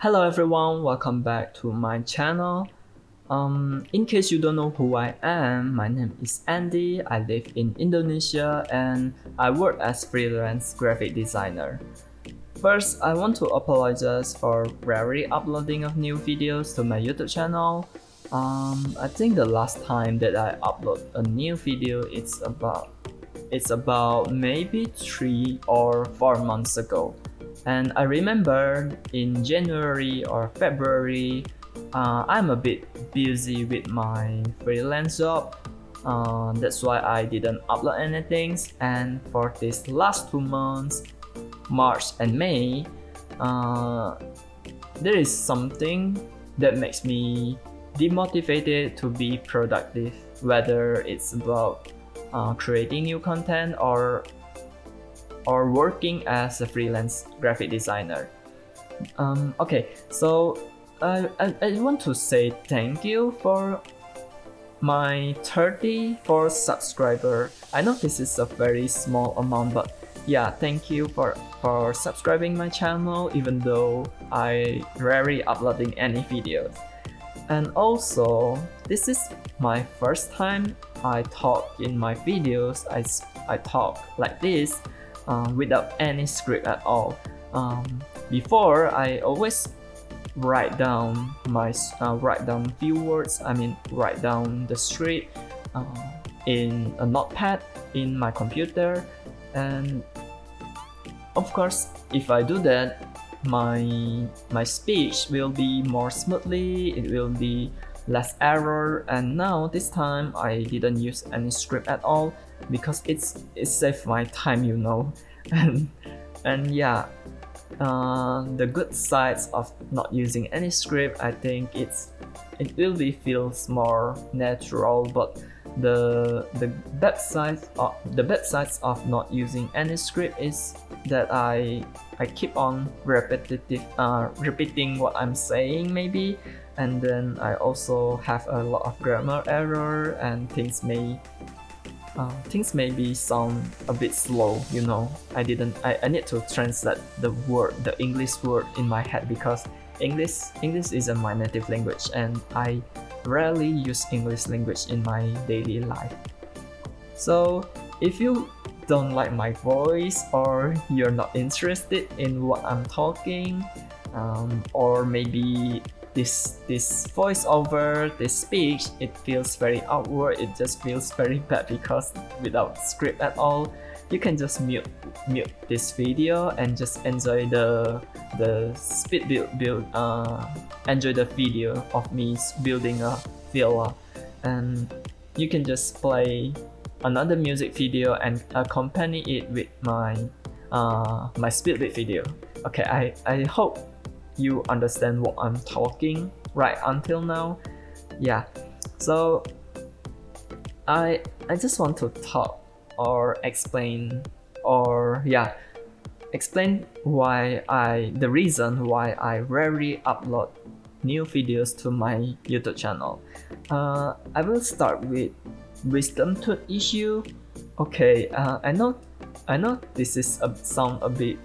Hello everyone, welcome back to my channel. In case you don't know who I am, my name is Andy. I live in Indonesia and I work as freelance graphic designer. First, I want to apologize for rarely uploading of new videos to my YouTube channel. I think the last time that I upload a new video it's about maybe 3 or 4 months ago. And I remember in January or February, I'm a bit busy with my freelance job. That's why I didn't upload anything. And for these last 2 months, March and May, uh, there is something that makes me demotivated to be productive, whether it's about creating new content or working as a freelance graphic designer. Okay, so I want to say thank you for my 34 subscriber. I know this is a very small amount, but yeah, thank you for subscribing my channel even though I rarely uploading any videos. And also, this is my first time I talk in my videos. I talk like this without any script at all. Before, I always write down few words. Write down the script in a notepad in my computer, and of course, if I do that, my speech will be more smoothly. It will be less error. And now this time I didn't use any script at all because it saved my time, and yeah, the good sides of not using any script, I think it will be feels more natural, but the bad sides of not using any script is that I keep on repeating what I'm saying maybe, and then I also have a lot of grammar error, and things may be sound a bit slow. I need to translate the English word in my head because English isn't my native language, and I rarely use English language in my daily life. So if you don't like my voice, or you're not interested in what I'm talking, or maybe this voiceover, this speech, it feels very awkward, it just feels very bad because without script at all, you can just mute this video and just enjoy the speed build enjoy the video of me building a villa, and you can just play another music video and accompany it with my speed build video. Okay, I hope you understand what I'm talking right until now. Yeah, so I just want to talk or explain the reason why I rarely upload new videos to my YouTube channel. I will start with wisdom tooth issue. Okay, I know this is sound a bit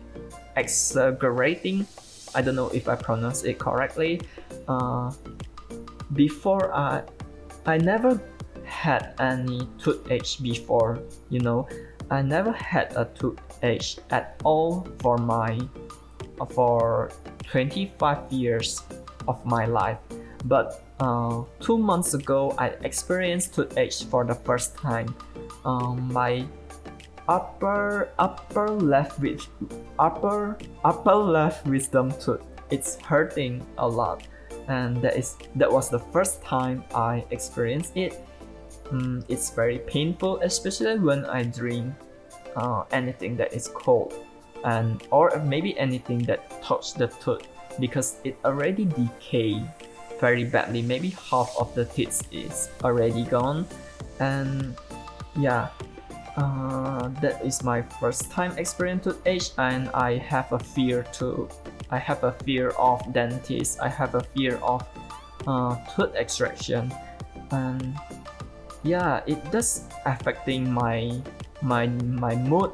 exaggerating. I don't know if I pronounce it correctly. Before I never had any toothache before. I never had a toothache at all for 25 years of my life. But 2 months ago, I experienced toothache for the first time. My upper left wisdom tooth, it's hurting a lot, and that was the first time I experienced it. It's very painful, especially when I drink anything that is cold, or maybe anything that touched the tooth, because it already decayed very badly. Maybe half of the teeth is already gone, and yeah, that is my first time experiencing toothache, and I have a fear of dentists. I have a fear of tooth extraction, and yeah, it does affecting my mood,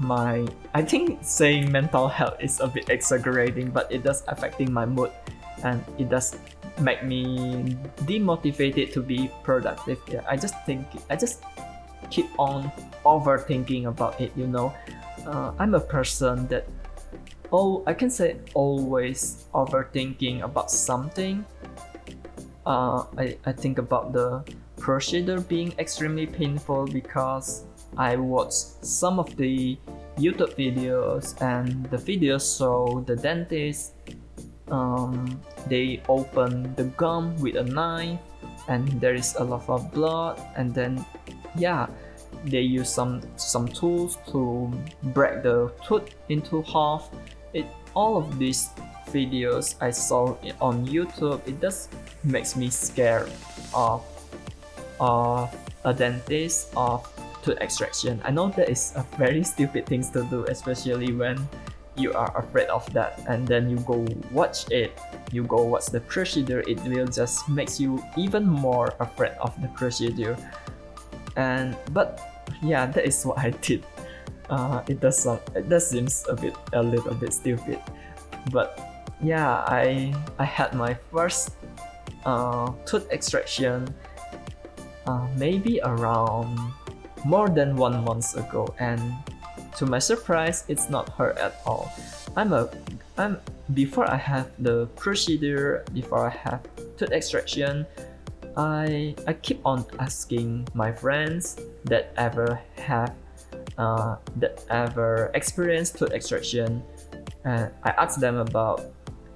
I think saying mental health is a bit exaggerating, but it does affecting my mood, and it does make me demotivated to be productive. Yeah, I just keep on overthinking about it. I'm a person that I can say always overthinking about something. I think about the procedure being extremely painful because I watched some of the YouTube videos, and the videos show the dentist they open the gum with a knife and there is a lot of blood, and then they use some tools to break the tooth into half. All of these videos I saw on YouTube, it just makes me scared of a dentist, of tooth extraction. I know that is a very stupid thing to do, especially when you are afraid of that, and then you go watch the procedure. It will just makes you even more afraid of the procedure. But that is what I did. It does seems a little bit stupid, but I had my first tooth extraction maybe around more than 1 month ago, and to my surprise, it's not hurt at all. Before I have the procedure, before I have tooth extraction, I keep on asking my friends that ever experienced tooth extraction. I ask them about,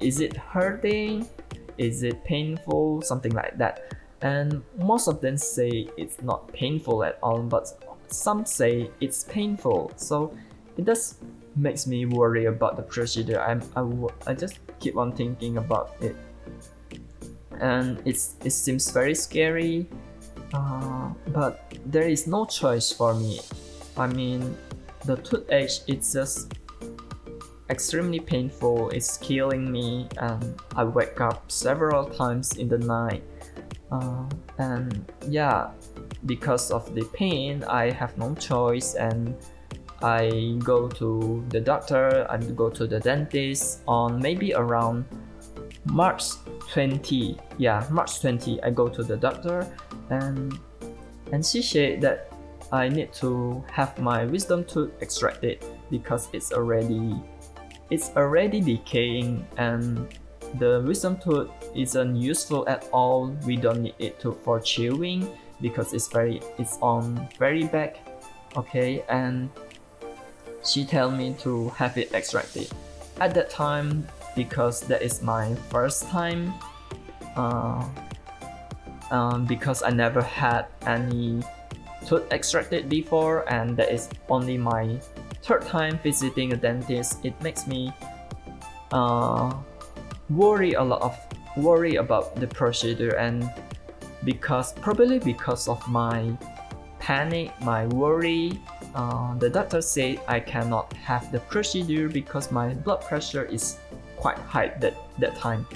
is it hurting? Is it painful? Something like that. And most of them say it's not painful at all, but some say it's painful. So it does makes me worry about the procedure. I just keep on thinking about it, and it seems very scary. But there is no choice for me. I mean, the toothache, it's just extremely painful. It's killing me, and I wake up several times in the night. Because of the pain, I have no choice, and I go to the doctor. I go to the dentist on maybe around March 20. March 20. I go to the doctor, and she said that I need to have my wisdom tooth extracted because it's already decaying, and the wisdom tooth isn't useful at all. We don't need it for chewing because it's on very back. Okay, and she tell me to have it extracted. At that time, because that is my first time, because I never had any tooth extracted before, and that is only my third time visiting a dentist, it makes me worry about the procedure. And probably because of my panic, my worry, the doctor said I cannot have the procedure because my blood pressure is quite high at that time.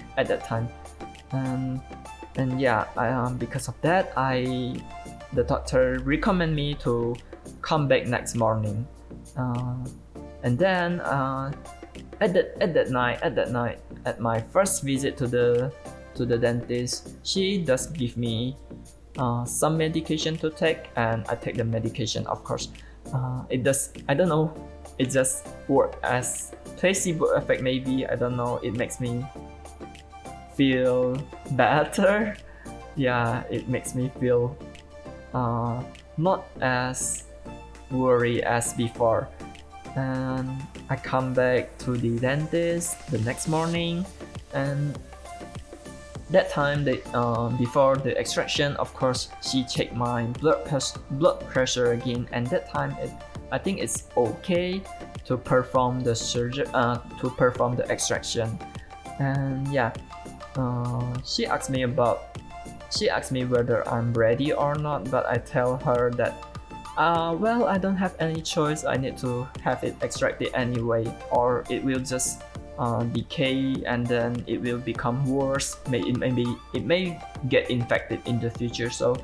Because of that, the doctor recommend me to come back next morning. And then at that night, at my first visit to the dentist, she does give me some medication to take, and I take the medication, of course. It just work as placebo effect maybe, I don't know. It makes me feel better. It makes me feel not as worried as before. And I come back to the dentist the next morning, and that time before the extraction, of course, she checked my blood pressure again, and that time I think it's okay to perform the surgery, to perform the extraction. And she asked me whether I'm ready or not, but I tell her that I don't have any choice. I need to have it extracted anyway, or it will just decay, and then it will become worse. It may get infected in the future. So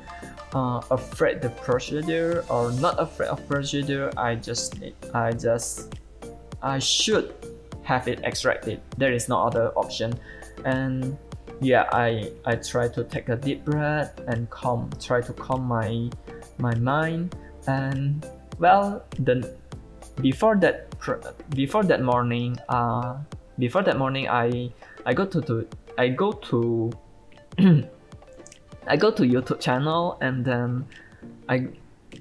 afraid the procedure or not afraid of procedure. I should have it extracted. There is no other option. And yeah, I try to take a deep breath and try to calm my mind. And well, then before that morning, I go to I go to YouTube channel, and then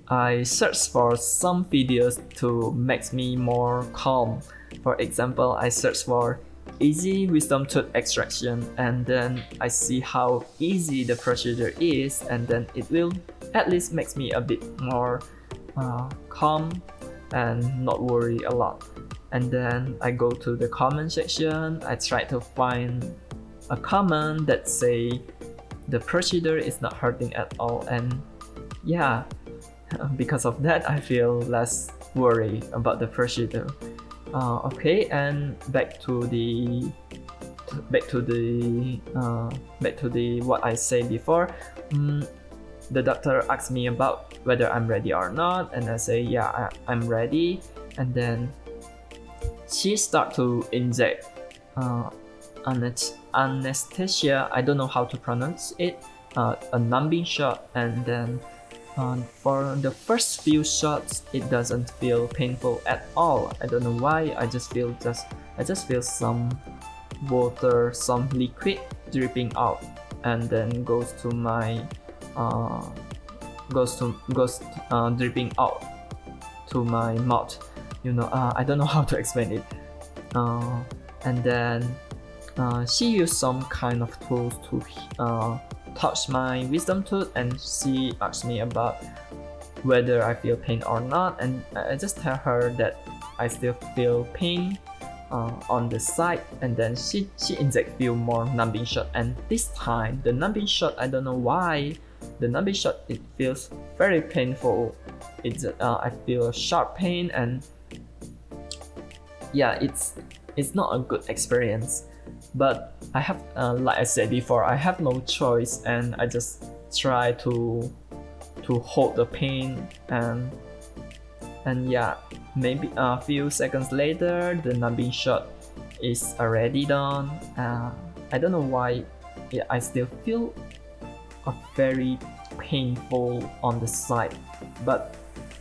I search for some videos to make me more calm. For example, I search for easy wisdom tooth extraction, and then I see how easy the procedure is, and then it will at least makes me a bit more calm and not worry a lot. And then I go to the comment section. I try to find a comment that say the procedure is not hurting at all, and yeah, because of that I feel less worried about the procedure. Okay, and back to the what I said before. The doctor asked me about whether I'm ready or not, and I say yeah, I'm ready. And then she start to inject anesthesia. I don't know how to pronounce it. A numbing shot, and then for the first few shots, it doesn't feel painful at all. I don't know why. I just feel some water, some liquid dripping out, and then goes dripping out to my mouth. I don't know how to explain it. And then she used some kind of tools to touch my wisdom tooth, and she asked me about whether I feel pain or not, and I just tell her that I still feel pain on the side. And then she inject few more numbing shot, and this time the numbing shot, I don't know why, the numbing shot, it feels very painful. I feel a sharp pain, and yeah, it's not a good experience. But I have, like I said before, I have no choice, and I just try to hold the pain, and yeah, maybe a few seconds later, the numbing shot is already done. I don't know why, I still feel a very painful on the side. But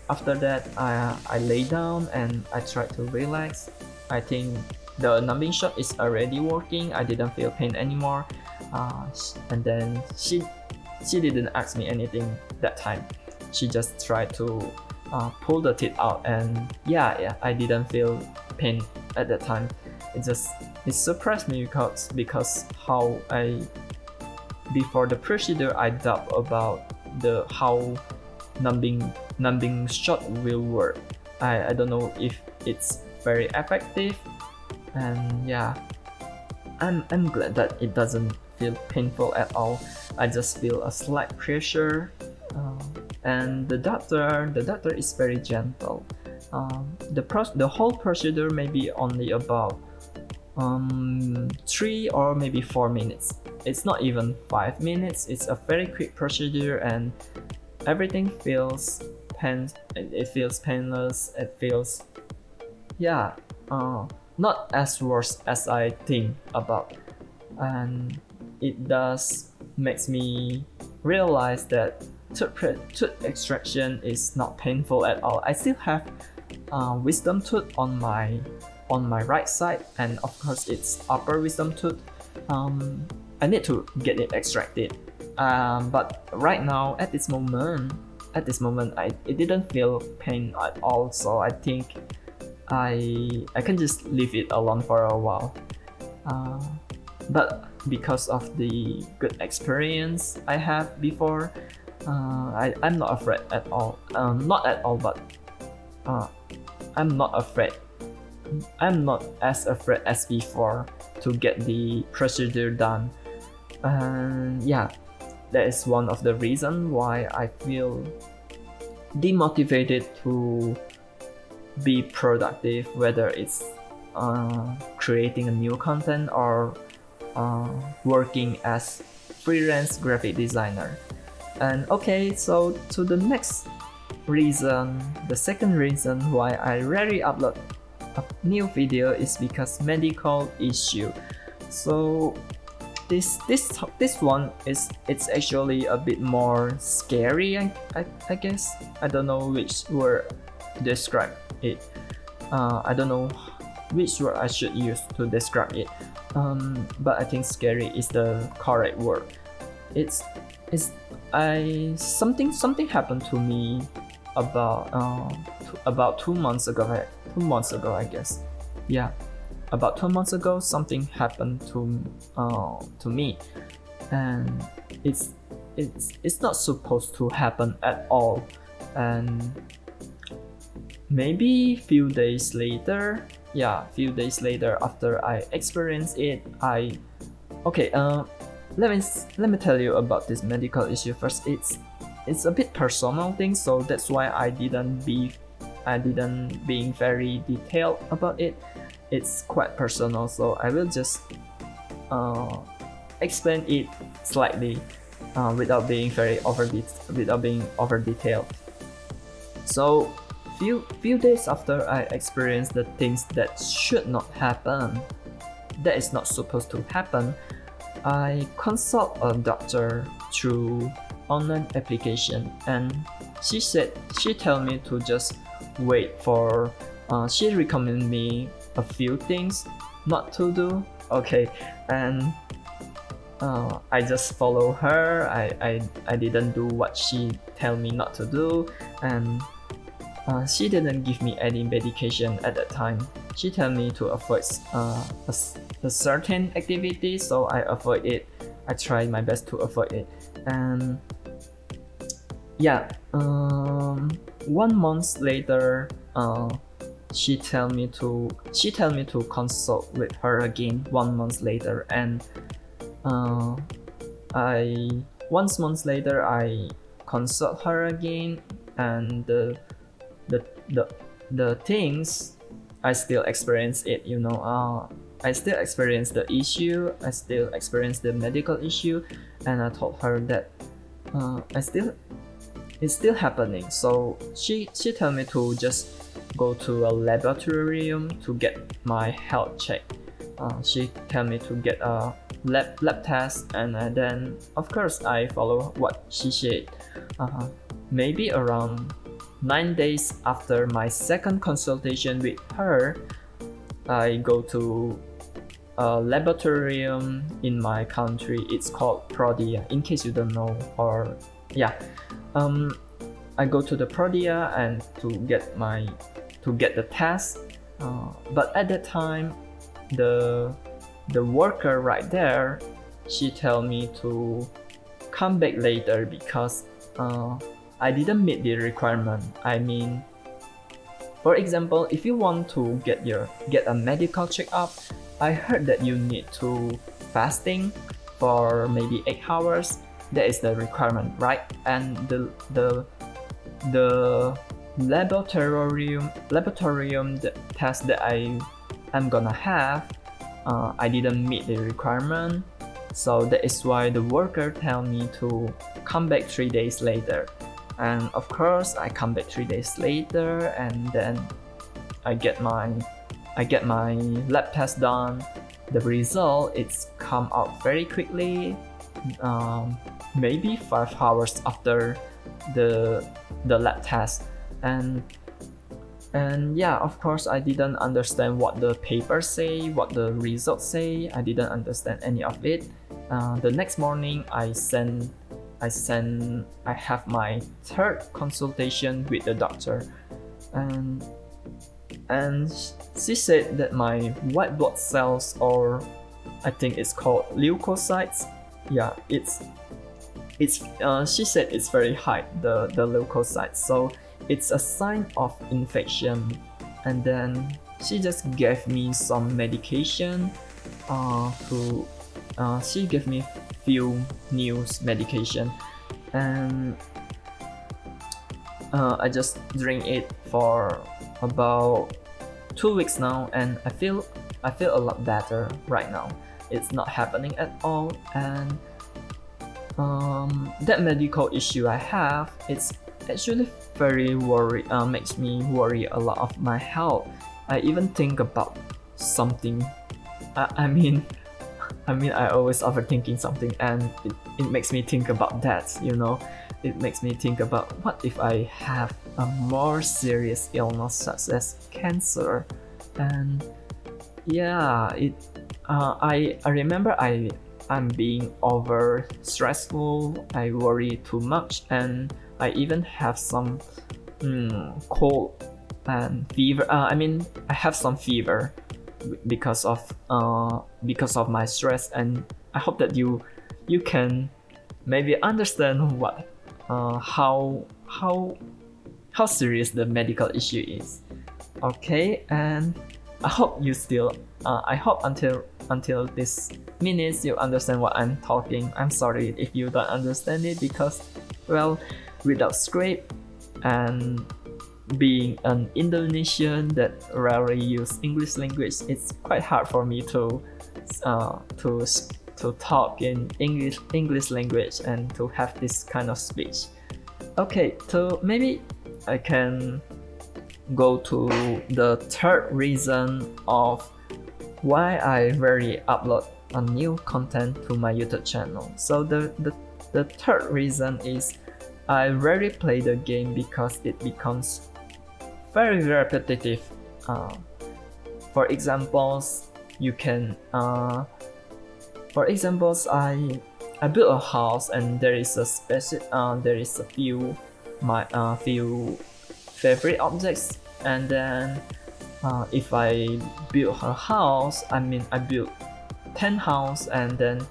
after that, I lay down and I try to relax. I think the numbing shot is already working. I didn't feel pain anymore. And then she didn't ask me anything that time. She just tried to pull the teeth out, and yeah, I didn't feel pain at that time. It surprised me because how before the procedure I doubt about how numbing shot will work. I don't know if it's very effective. And yeah, I'm glad that it doesn't feel painful at all. I just feel a slight pressure, and the doctor is very gentle. The whole procedure may be only about 3 or maybe 4 minutes. It's not even 5 minutes. It's a very quick procedure, and everything feels it feels painless. It feels not as worse as I think about. And it does makes me realize that tooth extraction is not painful at all. I still have wisdom tooth on my right side, and of course it's upper wisdom tooth. I need to get it extracted. But right now, at this moment, it didn't feel pain at all. So I think I can just leave it alone for a while. But because of the good experience I have before, I'm not afraid at all. Not at all, but I'm not afraid. I'm not as afraid as before to get the procedure done. And yeah, that is one of the reasons why I feel demotivated to be productive, whether it's creating a new content or working as freelance graphic designer. And okay, so to the next reason, the second reason why I rarely upload a new video is because medical issue. So this one it's actually a bit more scary. I guess I don't know which word to describe it. I don't know which word I should use to describe it. But I think scary is the correct word. It's something happened to me about 2 months ago. 2 months ago, I guess. Yeah, about 2 months ago, something happened to me, and it's not supposed to happen at all. And maybe few days later, after I experienced it, let me tell you about this medical issue first. It's a bit personal thing, so that's why I didn't being very detailed about it. It's quite personal, so I will just explain it slightly without being over detailed. So few days after I experienced the things that should not happen, that is not supposed to happen, I consult a doctor through online application, and she tell me to just wait for. She recommended me a few things not to do. Okay, and I just follow her. I didn't do what she tell me not to do, and she didn't give me any medication at that time. She tell me to avoid a certain activity, so I avoid it. I tried my best to avoid it, and yeah, 1 month later, she tell me to consult with her again 1 month later, and 1 month later I consult her again, and the things I still experience it. I still experience the issue. I still experience the medical issue, and I told her that it's still happening. So she told me to just go to a laboratorium to get my health check. She tell me to get a lab test, and then of course I follow what she said. Maybe around 9 days after my second consultation with her, I go to a laboratorium in my country. It's called Prodia, in case you don't know. Or yeah, I go to the Prodia and to get the test. But at that time, the worker right there, she tell me to come back later because I didn't meet the requirement. I mean, for example, if you want to get a medical checkup, I heard that you need to fasting for maybe 8 hours. That is the requirement, right? And the laboratorium test that I'm gonna have, I didn't meet the requirement. So that is why the worker tell me to come back 3 days later. And of course I come back 3 days later, and then I get my lab test done. The result it's come out very quickly, maybe 5 hours after the lab test. And yeah, of course I didn't understand what the papers say, what the results say. I didn't understand any of it. The next morning I have my third consultation with the doctor, and she said that my white blood cells, or I think it's called leukocytes. Yeah, she said it's very high, the leukocytes. So it's a sign of infection. And then she just gave me some medication. She gave me few new medication, and I just drink it for about 2 weeks now, and I feel a lot better right now. It's not happening at all, and that medical issue I have, it's actually very makes me worry a lot of my health. I even think about something. I mean, I always overthinking something, and it makes me think about that. It makes me think about what if I have a more serious illness such as cancer, and yeah, I remember I'm being over stressful. I worry too much, and I even have some cold and fever. I have some fever because of my stress, and I hope that you can maybe understand what how serious the medical issue is. Okay, and I hope you still I hope until this minutes you understand what I'm talking. I'm sorry if you don't understand it, because well, without script and being an Indonesian that rarely use English language, it's quite hard for me to talk in English language and to have this kind of speech. Okay, so maybe I can go to the third reason of why I rarely upload a new content to my YouTube channel. So the third reason is I rarely play the game because it becomes very repetitive. For examples, I built a house, and there is a few favorite objects, and then if I build a house, I build penthouse, and then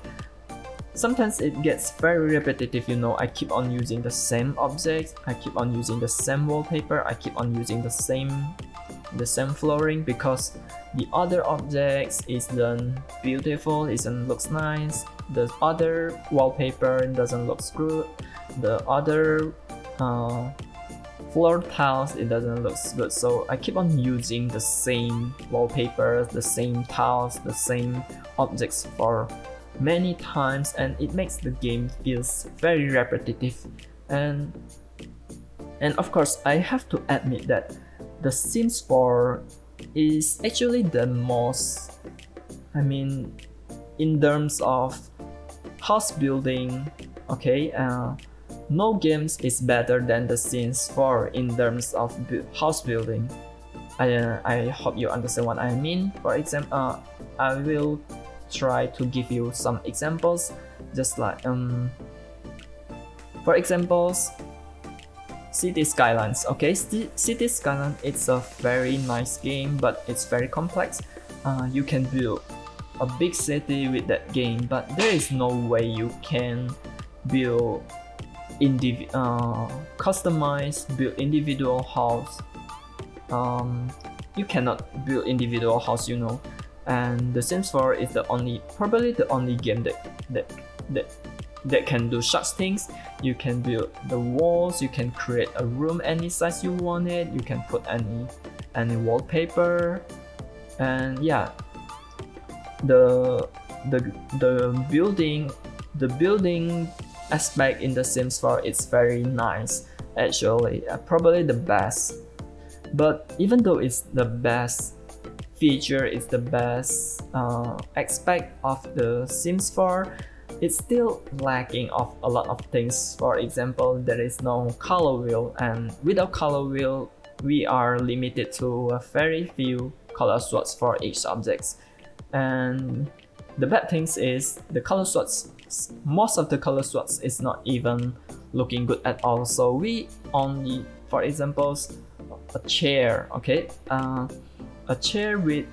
sometimes it gets very repetitive. I keep on using the same objects, I keep on using the same wallpaper, I keep on using the same flooring, because the other objects isn't beautiful, isn't looks nice, the other wallpaper doesn't look good, the other floor tiles, it doesn't look good. So I keep on using the same wallpapers, the same tiles, the same objects for many times, and it makes the game feels very repetitive. And of course, I have to admit that The Sims 4 is actually the most, in terms of house building, okay, no games is better than The Sims 4 in terms of house building. I hope you understand what I mean. For example, I will try to give you some examples, just like for examples, City Skylines. Okay, City Skylines, it's a very nice game, but it's very complex. You can build a big city with that game, but there is no way you can build build individual house. You cannot build individual house, and The Sims 4 is probably the only game that can do such things. You can build the walls, you can create a room any size you want it, you can put any wallpaper, and yeah, the building aspect in The Sims 4 is very nice, actually, probably the best. But even though it's the best feature, it's the best aspect of The Sims 4, it's still lacking of a lot of things. For example, there is no color wheel, and without color wheel, we are limited to a very few color swaps for each object. And the bad things is the color swaps. Most of the color swaps is not even looking good at all. So we only, for example, a chair, okay, a chair with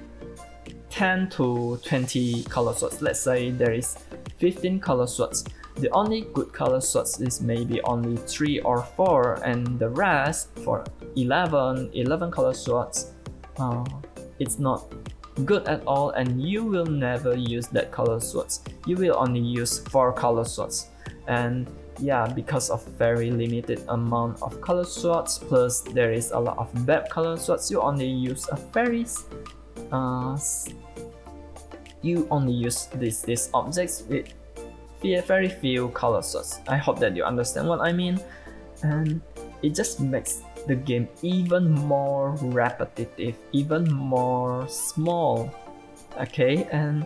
10 to 20 color swaps. Let's say there is 15 color swaps. The only good color swaps is maybe only 3 or 4, and the rest for 11 color swaps, it's not good at all, and you will never use that color swaps. You will only use 4 color swaps, and yeah, because of very limited amount of color swaps, plus there is a lot of bad color swaps, you only use these objects with very few color sources. I hope that you understand what I mean. And it just makes the game even more repetitive, even more small. Okay, and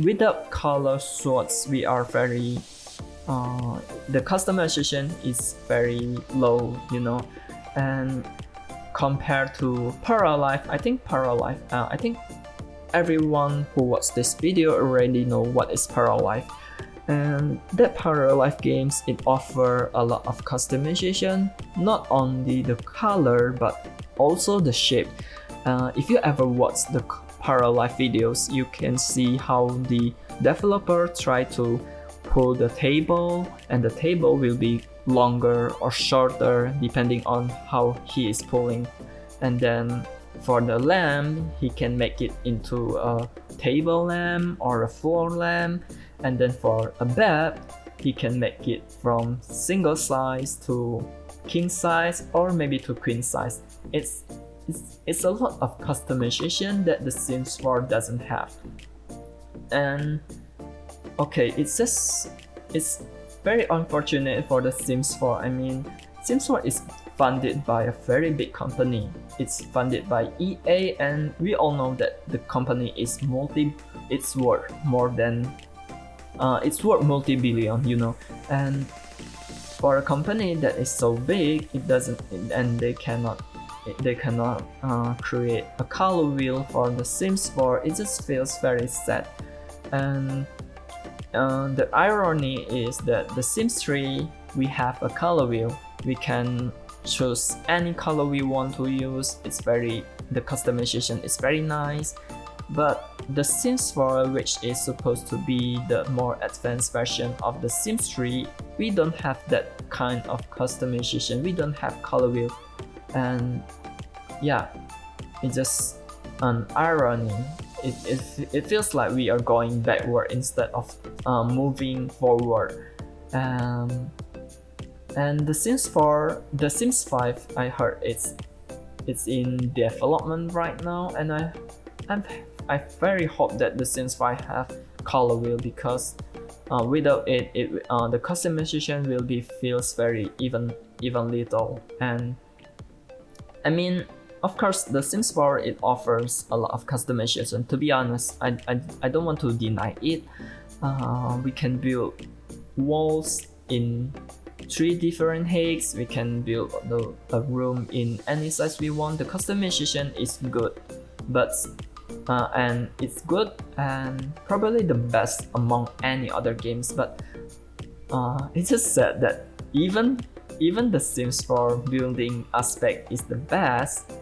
without color sources, we are very the customization is very low, you know. And compared to Paralife, I think everyone who watched this video already know what is Paralife. And that Paralife games, it offer a lot of customization, not only the color but also the shape. If you ever watch the Paralife videos, you can see how the developer try to pull the table, and the table will be longer or shorter depending on how he is pulling. And then for the lamp, he can make it into a table lamp or a floor lamp. And then for a bed, he can make it from single size to king size or maybe to queen size. It's a lot of customization that the Sims 4 doesn't have. And okay, it's very unfortunate for the Sims 4. I mean, Sims 4 is funded by a very big company. It's funded by EA, and we all know that the company is it's worth multi-billion, you know. And for a company that is so big, they cannot create a color wheel for the Sims 4. It just feels very sad. And the irony is that the Sims 3, we have a color wheel. We can choose any color we want to use. The customization is very nice. But the Sims 4, which is supposed to be the more advanced version of the Sims 3, we don't have that kind of customization. We don't have color wheel. And yeah, it's just an irony. It feels like we are going backward instead of moving forward. And the Sims 5, I heard it's in development right now, and I very hope that the Sims 5 have color wheel, because without it the customization will feels very even little. And I mean, of course, the Sims 4, it offers a lot of customization. To be honest, I don't want to deny it. We can build walls in 3 different heights. We can build a room in any size we want. The customization is good, but and it's good and probably the best among any other games. But it's just sad that even the Sims 4 building aspect is the best,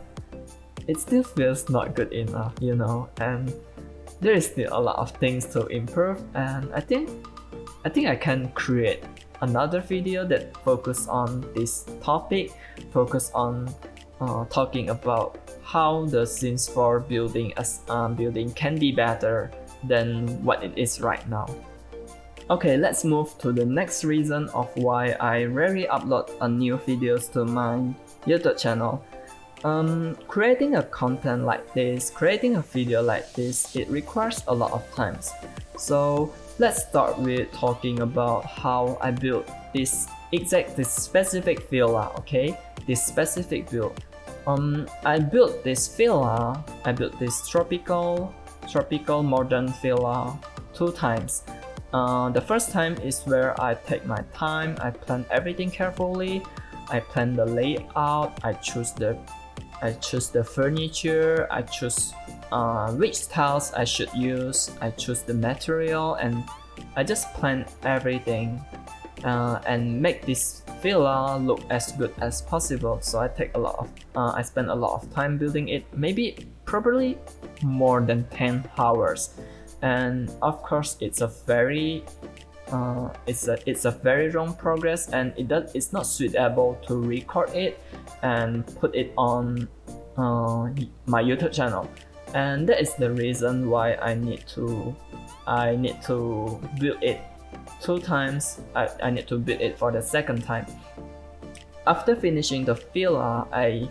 it still feels not good enough, you know. And there is still a lot of things to improve. And I think I can create another video that focus on this topic, focus on talking about how the Sims 4 building can be better than what it is right now. Okay, let's move to the next reason of why I rarely upload new videos to my YouTube channel. Creating a content like this, creating a video like this, it requires a lot of times. So let's start with talking about how I built this specific villa. Okay, this specific build. I built this villa. I built this tropical modern villa 2 times. The first time is where I take my time. I plan everything carefully. I plan the layout. I choose the furniture. I choose which tiles I should use. I choose the material, and I just plan everything and make this villa look as good as possible. So I spend a lot of time building it, probably more than 10 hours. And of course, it's a very long progress, and it's not suitable to record it and put it on my YouTube channel. And that is the reason why I need to build it 2 times. I need to build it for the second time. After finishing the villa, I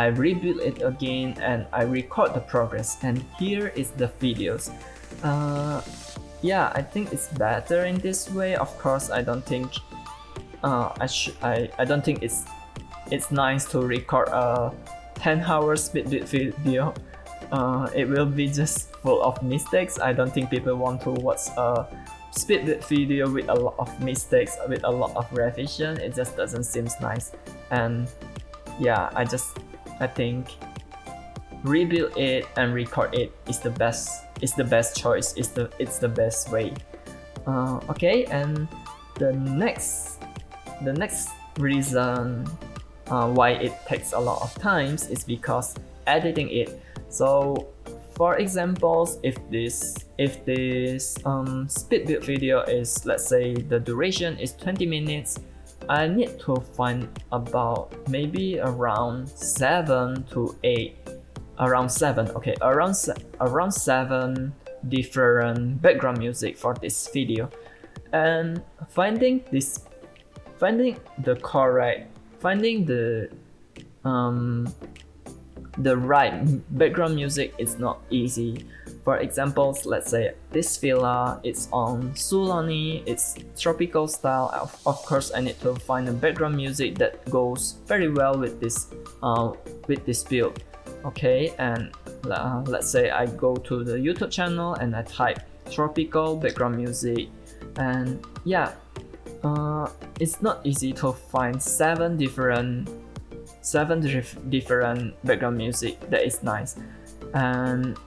rebuild it again and I record the progress, and here is the videos. yeah, I think it's better in this way. Of course, I don't think I don't think it's nice to record a 10-hour speedbit video. It will be just full of mistakes. I don't think people want to watch a speedbit video with a lot of mistakes, with a lot of revision. It just doesn't seem nice. And yeah, I think rebuild it and record it is the best. It's the best choice. It's the best way. Okay, and the next reason why it takes a lot of times is because editing it. So for examples, if this speed build video is, let's say the duration is 20 minutes, I need to find about maybe around 7 to 8 around 7 okay around 7 different background music for this video, and finding the right background music is not easy. For examples, let's say this villa, it's on Sulani, it's tropical style. Of course, I need to find a background music that goes very well with this build. Okay, and let's say I go to the YouTube channel and I type tropical background music, and yeah, it's not easy to find 7 different background music that is nice. And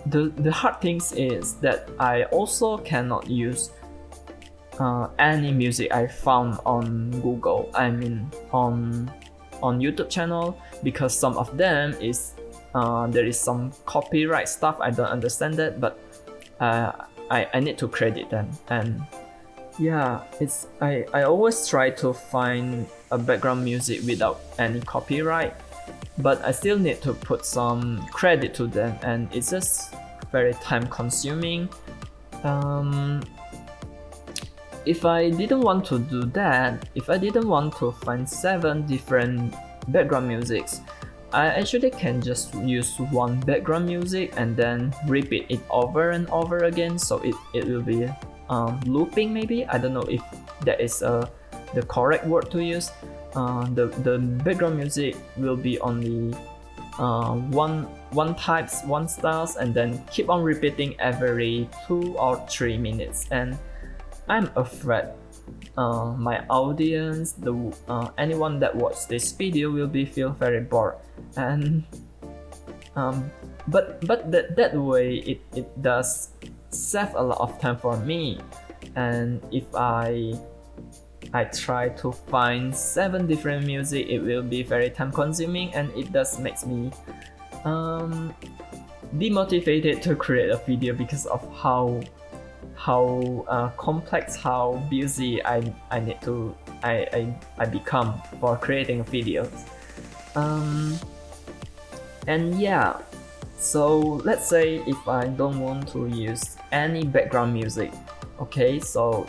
the hard things is that I also cannot use any music I found on Google, I mean on YouTube channel, because some of them is there is some copyright stuff. I don't understand that, but I need to credit them. And yeah, I always try to find a background music without any copyright, but I still need to put some credit to them, and it's just very time consuming. If I didn't want to do that, if I didn't want to find 7 different background musics, I actually can just use one background music and then repeat it over and over again, so it will be looping maybe. I don't know if that is the correct word to use. The background music will be only one styles, and then keep on repeating every 2 or 3 minutes. And I'm afraid my audience, anyone that watches this video will feel very bored. And but that way it does save a lot of time for me. And if I try to find 7 different music, it will be very time consuming, and it does makes me demotivated to create a video because of how complex, how busy I become for creating videos. And yeah, so let's say if I don't want to use any background music, okay, so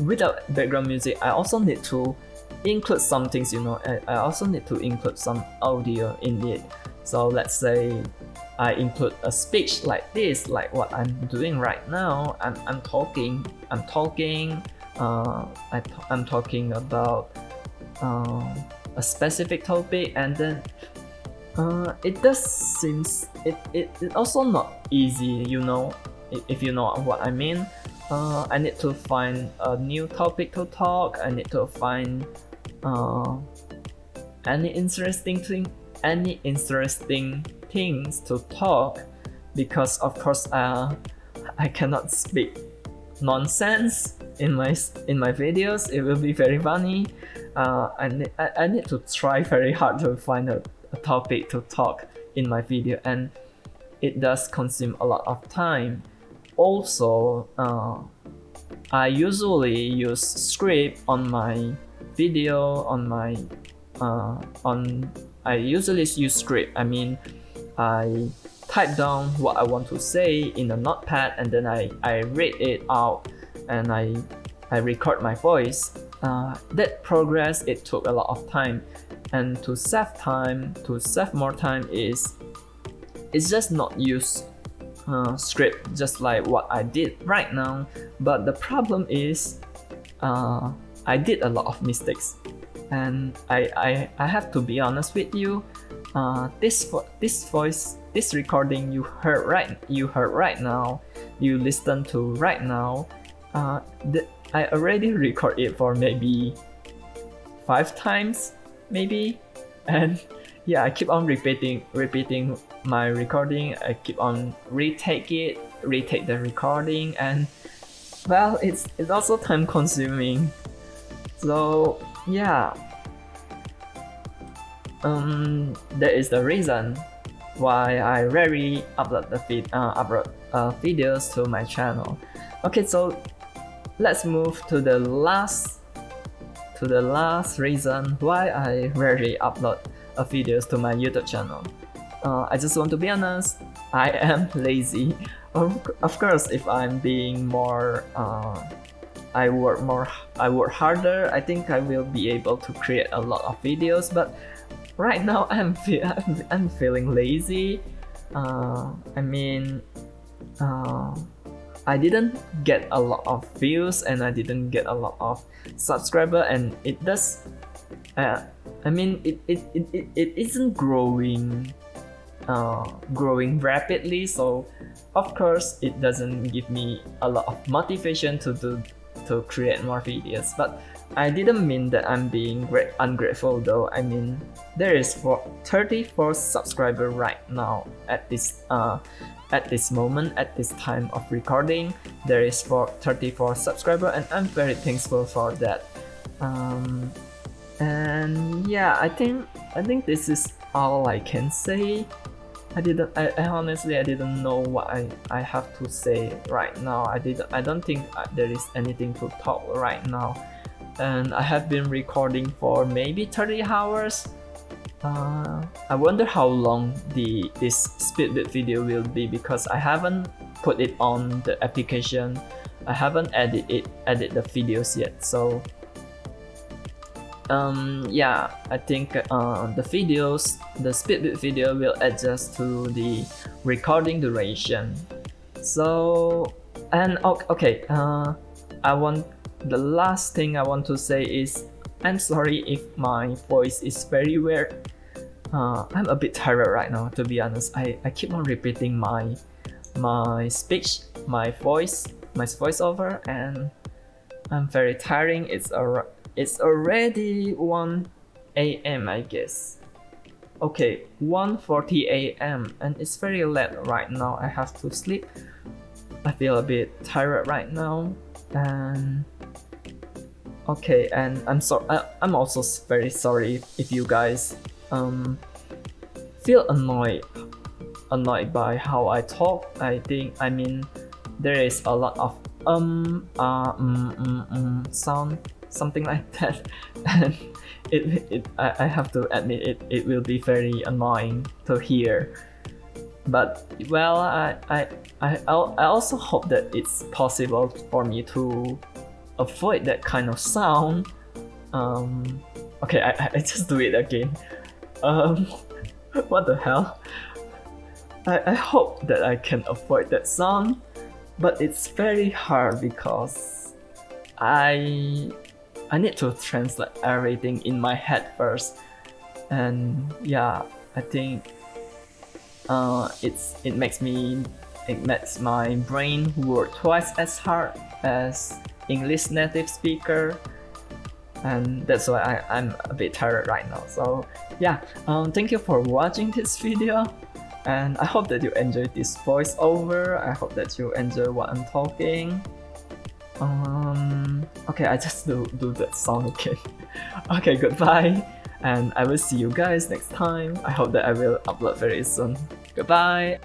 without background music, I also need to include some things, I also need to include some audio in it. So let's say I include a speech like this, like what I'm doing right now. I'm talking about a specific topic, and then it does seems it also not easy, if you know what I mean. I need to find a new topic to talk. I need to find any interesting things to talk, because of course I cannot speak nonsense in my videos. It will be very funny. I need to try very hard to find a topic to talk in my video, and it does consume a lot of time. Also, I usually use script on my video, I usually use script. I mean, I type down what I want to say in a notepad, and then I read it out, and I record my voice. That progress, it took a lot of time, and to save more time is just not use script just like what I did right now, but the problem is I did a lot of mistakes, and I have to be honest with you. This recording you heard right now, you listen to right now, I already record it for maybe 5 times maybe, and yeah, I keep on repeating my recording. I keep on retake the recording, and well, it's also time consuming. So yeah, that is the reason why I rarely upload videos to my channel. Okay, so let's move to the last reason why I rarely upload videos to my YouTube channel. I just want to be honest, I am lazy. Of course, if I'm being more, I work harder, I think I will be able to create a lot of videos. But right now, I'm feeling lazy. I mean, I didn't get a lot of views and I didn't get a lot of subscribers, and it does. I mean, it isn't growing rapidly, so of course it doesn't give me a lot of motivation to create more videos. But I didn't mean that I'm being ungrateful though. I mean, there is 34 subscribers right now at this moment, at this time of recording. There is 34 subscribers, and I'm very thankful for that. And yeah, I think this is all I can say. I honestly didn't know what I have to say right now. I don't think there is anything to talk right now. And I have been recording for maybe 30 hours. I wonder how long this speedbit video will be, because I haven't put it on the application. I haven't edited the videos yet. So yeah, I think the speedbit video will adjust to the recording duration. So, and okay, the last thing I want to say is, I'm sorry if my voice is very weird. I'm a bit tired right now, to be honest. I keep on repeating my speech, my voiceover, and I'm very tiring. It's already 1 a.m. I guess. Okay, 1:40 a.m. and it's very late right now. I have to sleep. I feel a bit tired right now, and okay, and I'm also very sorry if you guys feel annoyed by how I talk. I mean there is a lot of sound, something like that, and I have to admit it will be very annoying to hear. But well, I also hope that it's possible for me to avoid that kind of sound. Okay, I just do it again. What the hell? I hope that I can avoid that sound, but it's very hard because I need to translate everything in my head first, and yeah, I think it makes my brain work twice as hard as English native speaker, and that's why I'm a bit tired right now. So yeah, thank you for watching this video, and I hope that you enjoyed this voiceover. I hope that you enjoy what I'm talking. Okay, I just do that sound again. Okay, goodbye, and I will see you guys next time. I hope that I will upload very soon. Goodbye.